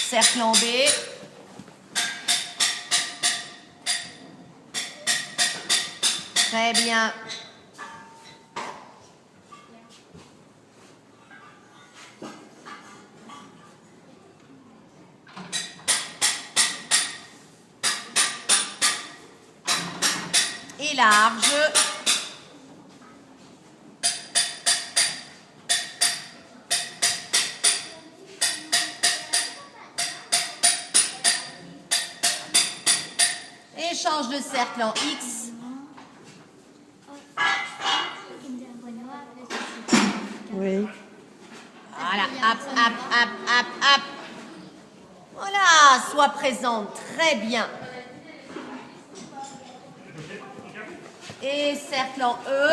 Cercle en B. Très bien. Et large. Et change de cercle en X. Oui. Voilà, hop, hop, hop, hop, hop. Voilà, sois présente, très bien. Et cercle en E.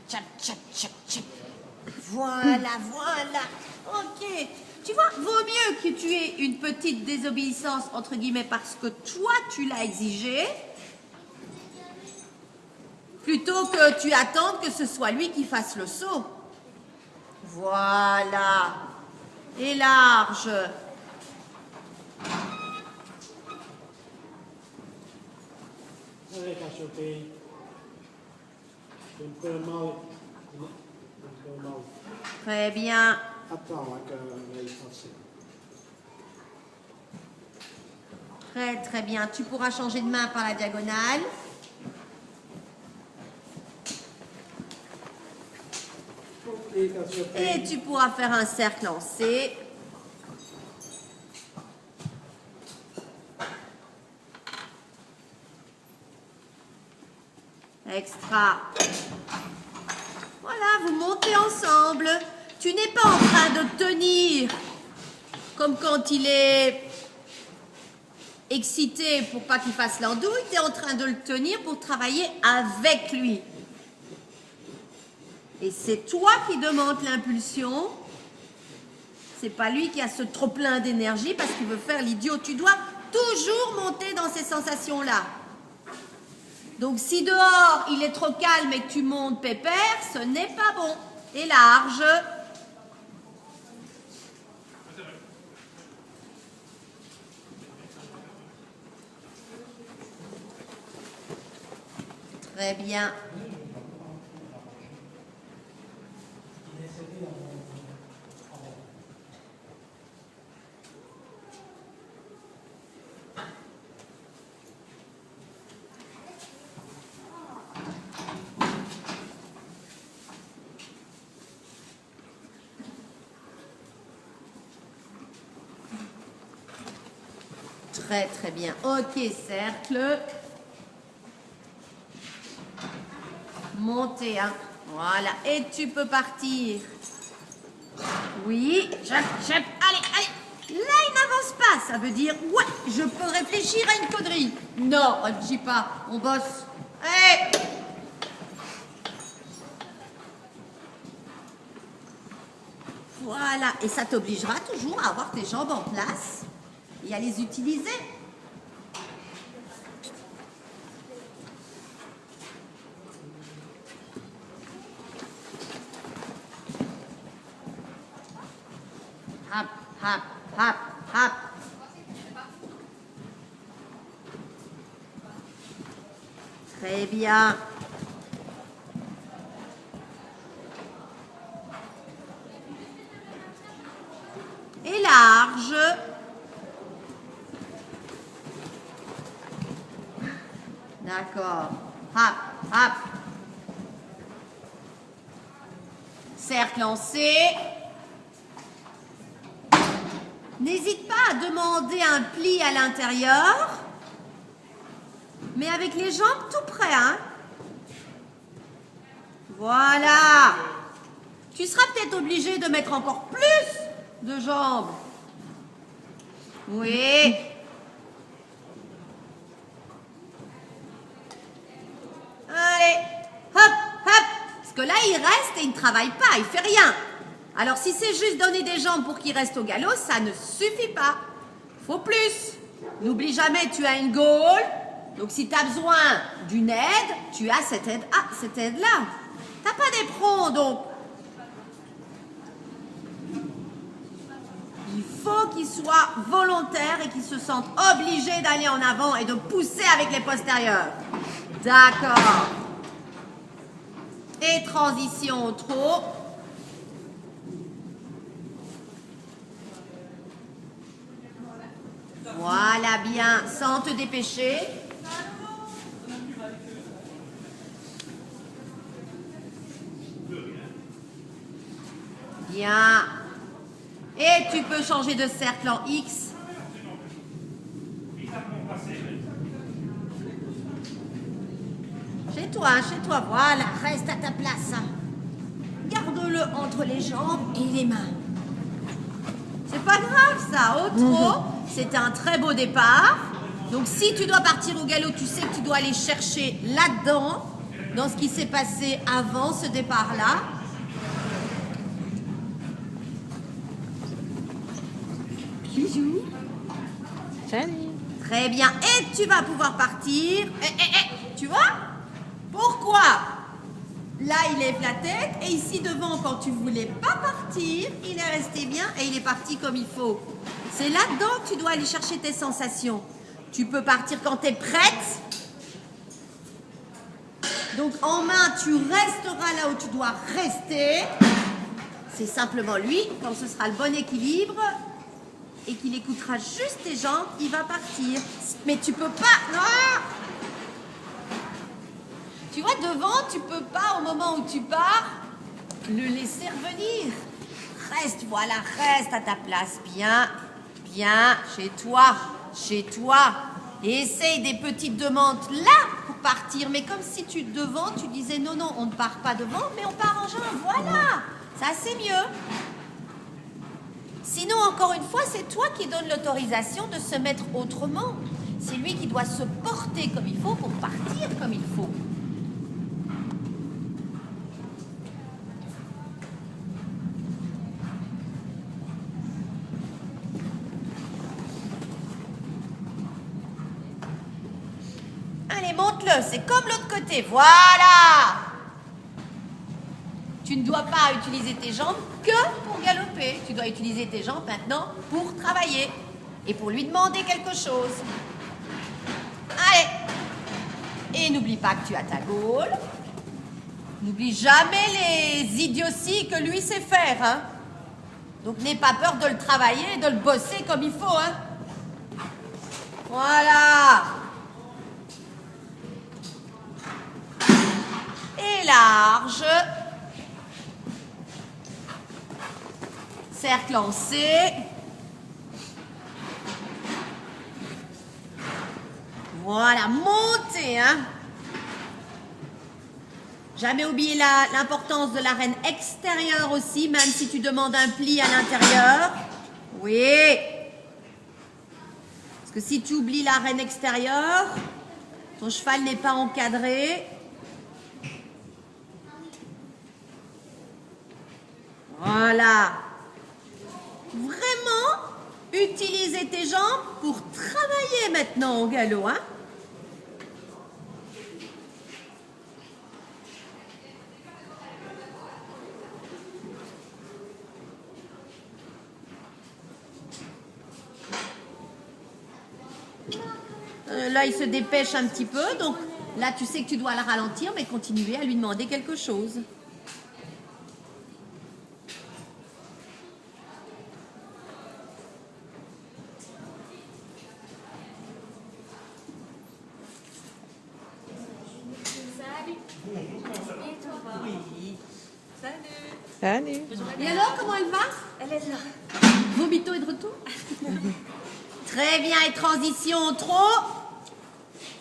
Tchap, tchap, tchap, tchap. Voilà, voilà. Ok. Tu vois, vaut mieux que tu aies une petite désobéissance, entre guillemets, parce que toi, tu l'as exigé, plutôt que tu attendes que ce soit lui qui fasse le saut. Voilà. Et large. Allez, Cassiopée. Un peu mal. Un peu mal. Très bien. Attends, là, il faut. Très, très bien. Tu pourras changer de main par la diagonale. Ok, Cassiopée. Et tu pourras faire un cercle en C. Extra. Voilà, vous montez ensemble. Tu n'es pas en train de tenir comme quand il est excité pour pas qu'il fasse l'andouille. Tu es en train de le tenir pour travailler avec lui. Et c'est toi qui demande l'impulsion. C'est pas lui qui a ce trop plein d'énergie parce qu'il veut faire l'idiot. Tu dois toujours monter dans ces sensations-là. Donc si dehors il est trop calme et que tu montes pépère, ce n'est pas bon. Et large. Très bien. Très, très bien. Ok, cercle. Montez, hein. Voilà. Et tu peux partir. Oui. Allez, allez. Là, il n'avance pas. Ça veut dire, ouais, je peux réfléchir à une connerie. Non, on ne dit pas. On bosse. Allez. Voilà. Et ça t'obligera toujours à avoir tes jambes en place et à les utiliser. Hop, hop, hop, hop. Très bien. Et large. D'accord. Hop, hop. Cercle en C. N'hésite pas à demander un pli à l'intérieur, mais avec les jambes tout près, hein. Voilà. Tu seras peut-être obligé de mettre encore plus de jambes. Oui. Allez. Hop, hop. Parce que là, il reste et il ne travaille pas, il fait rien. Alors, si c'est juste donner des jambes pour qu'il reste au galop, ça ne suffit pas. Faut plus. N'oublie jamais, tu as une goal. Donc si tu as besoin d'une aide, tu as cette aide. Ah, cette aide-là. Tu n'as pas d'éperon, donc. Il faut qu'il soit volontaire et qu'il se sente obligé d'aller en avant et de pousser avec les postérieurs. D'accord. Et transition au trot. Voilà, bien, sans te dépêcher. Bien. Et tu peux changer de cercle en X. Chez toi, voilà, reste à ta place. Garde-le entre les jambes et les mains. C'est pas grave ça, au trot, c'était un très beau départ. Donc si tu dois partir au galop, tu sais que tu dois aller chercher là-dedans, dans ce qui s'est passé avant ce départ-là. Bisous. Salut. Très bien. Et tu vas pouvoir partir. Tu vois? Pourquoi? Là, il lève la tête. Et ici, devant, quand tu voulais pas partir, il est resté bien et il est parti comme il faut. C'est là-dedans que tu dois aller chercher tes sensations. Tu peux partir quand tu es prête. Donc, en main, tu resteras là où tu dois rester. C'est simplement lui, quand ce sera le bon équilibre et qu'il écoutera juste tes jambes, il va partir. Mais tu peux pas... Non! Tu vois, devant, tu peux pas, au moment où tu pars, le laisser revenir. Reste, voilà, reste à ta place. Bien, bien, chez toi. Et essaye des petites demandes là pour partir. Mais comme si devant, tu disais non, non, on ne part pas devant, mais on part en jambe. Voilà, ça c'est mieux. Sinon, encore une fois, c'est toi qui donnes l'autorisation de se mettre autrement. C'est lui qui doit se porter comme il faut pour partir comme il faut. Allez, monte-le, c'est comme l'autre côté. Voilà! Tu ne dois pas utiliser tes jambes que pour galoper. Tu dois utiliser tes jambes maintenant pour travailler et pour lui demander quelque chose. Allez! Et n'oublie pas que tu as ta gaule. N'oublie jamais les idioties que lui sait faire. Hein? Donc n'aie pas peur de le travailler et de le bosser comme il faut. Hein? Voilà! Et large. Cercle en C. Voilà, montez, hein. Jamais oublier l'importance de l'arène extérieure aussi, même si tu demandes un pli à l'intérieur. Oui. Parce que si tu oublies l'arène extérieure, ton cheval n'est pas encadré. Voilà. Vraiment, utiliser tes jambes pour travailler maintenant au galop, hein. Là, il se dépêche un petit peu, donc là, tu sais que tu dois le ralentir, mais continuer à lui demander quelque chose. Salut. Et alors, comment elle va? Elle est là. Vomito est de retour? Très bien, et transition trop.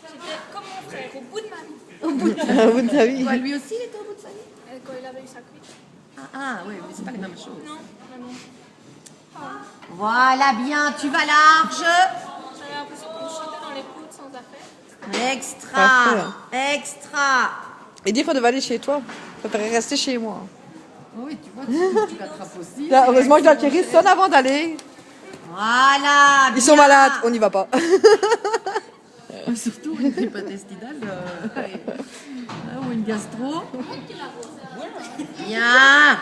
J'étais comme mon frère, au bout de ma vie. Au bout de Au bout de ta vie. Quoi, lui aussi, il était au bout de sa vie? Quand il avait eu sa cuite. Oui, mais c'est pas les mêmes choses. Non, vraiment. Voilà, bien, tu vas large. J'avais l'impression qu'on chantait dans les coudes sans affaire. Extra, extra. Et dire qu'on devait aller chez toi. Je préférais rester chez moi. Oui, tu vois, tu l'attrapes aussi. Là, heureusement que Valkyrie sonne avant d'aller. Voilà. Ils sont bien. malades, on n'y va pas. Surtout une grippe intestinale ou une gastro. Bien.